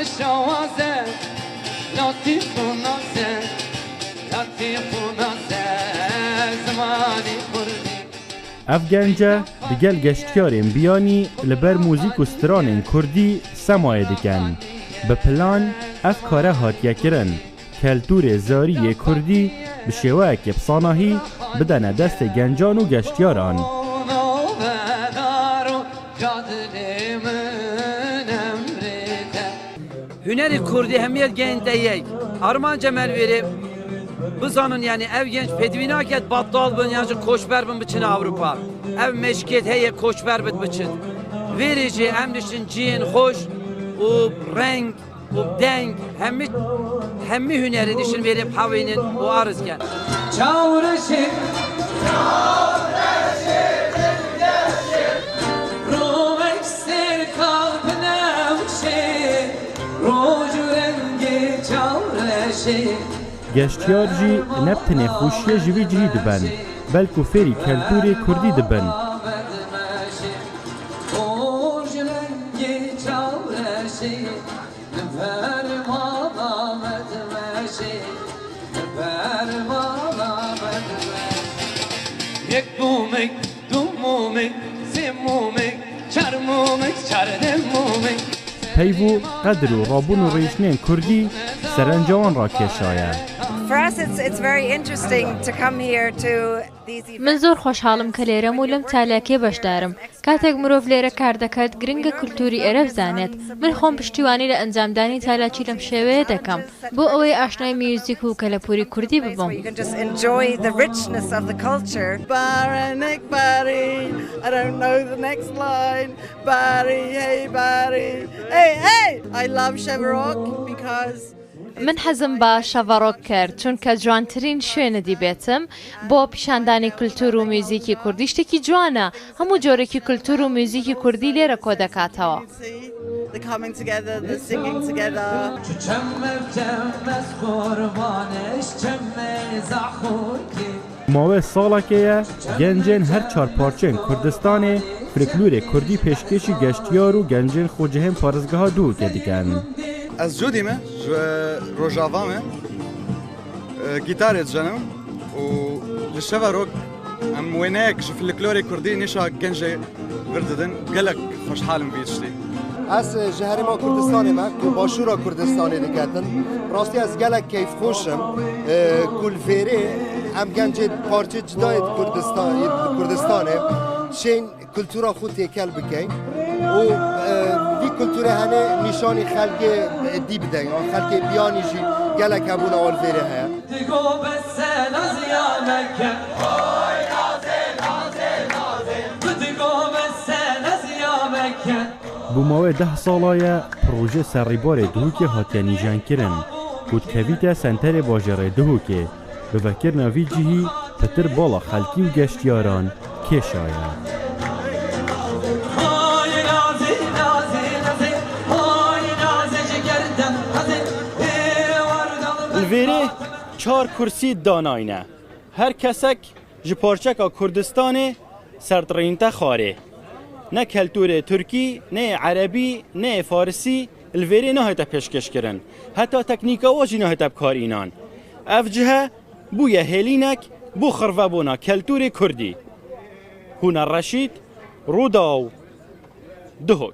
شوازه لطیف و نازه لطیف و نازه زمانی کردی اف گنجه دیگل گشتیارین بیانی لبر موزیک و سترانین کردی سمایه دیکن به پلان اف کاره هاتیه کرن کلتور زاری کردی به شیوه که بساناهی بدن دست گنجان و گشتیاران Hüneri Kurdi hemiyet gençdeyek. Armanca merveri bızanın yani ev genç pedvinaket battal bın yani koşber bın biçin Avrupa. Ev meşket heye koşber bit biçin. Verici hem düşün cin hoş o renk o denk hemmi hüneri düşün verip havinin o arızken. Çavreşi گشتیار جی نبتنه خوشیه جوی جهی دبن بلکو فری کلتوری کردی دبن یک مومک دو مومک سه مومک چهار مومک چهاردم مومک پیوو قدر و رابون و ریشنین کردی سرنجوان را کشایه For us, it's very interesting to come here to these events. من زۆر خۆشحاڵم کە لێرەم و لەم چالاکێ بەشدارم. کاتێک مرۆڤ لێرە کار دەکات گرنگە کولتوری ئێرە بزانێت. من خۆم پشتیوانی لە ئەنجامدانی چالاکی لەم شێوەیە دەکەم بۆ ئەوەی ئاشنای میوزیک و کەلەپوری کوردی ببم. You can just enjoy the richness of the culture. Baranek Barry, I don't know the next line. Barry, hey Barry, hey hey. I love Cheverok because من حەزم بە شەڤەڕۆک کرد چونکە جوانترین شوێنە دیبێتم بۆ پیشاندانی کولتور و میوزیکی کوردی شتێکی جوانە هەموو جۆرێکی کولتور و میوزیکی کوردی لێرە کۆ دەکاتەوە. the coming together, the singing together. ماوه ساڵەکەیە گەنجێن هەر چار پارچێن کوردستانê فلکلورê کردی پێشکەشی گەشتیار و گەنجên خۆجهێن پارێزگەها دووکێ دیکەن. از جودی me روژاوا me گیتارê dijenim û li şeverok em wêneyek ji folklorê Kurdî nîşa gencê vir didin gelek xweşhalim vî tiştî. Ez ji herêma Kurdistanê me ku başûra Kurdistanê diketin rastî ez gelek keyfxweş im ku li fêrê em gencê parçe cidayê Kurdistanê şên kultura xwe têkel bikin û vî kulturê hene nîşanî xelkê dî bidin an xelkê biyanî jî gelek hebûna alvêrê heye. بۆ ماوەی 10 ساڵایە پرۆژە سەرڕیبارê دووکێ هاتیە نیژانkirin û dikevîte senterê bajarê Duhokê bi vekirina vî cihî pitir bala xelkî û geştyaran kêşaye. Li vêrê çar kursî danayîne. Her kesek ji parçeka Kurdistanê serdrînte xwarê. Ne kelturê Türkî, ne Erebî, ne Farsî li vêrê nahete pêşkêşkirin. Heta teknîka wa jî nahete bkarînan. Ev cihe bûye hêlînek bû xirvebûna kelturê Kurdî. Hûn Reşîd, Rûda û Duhok.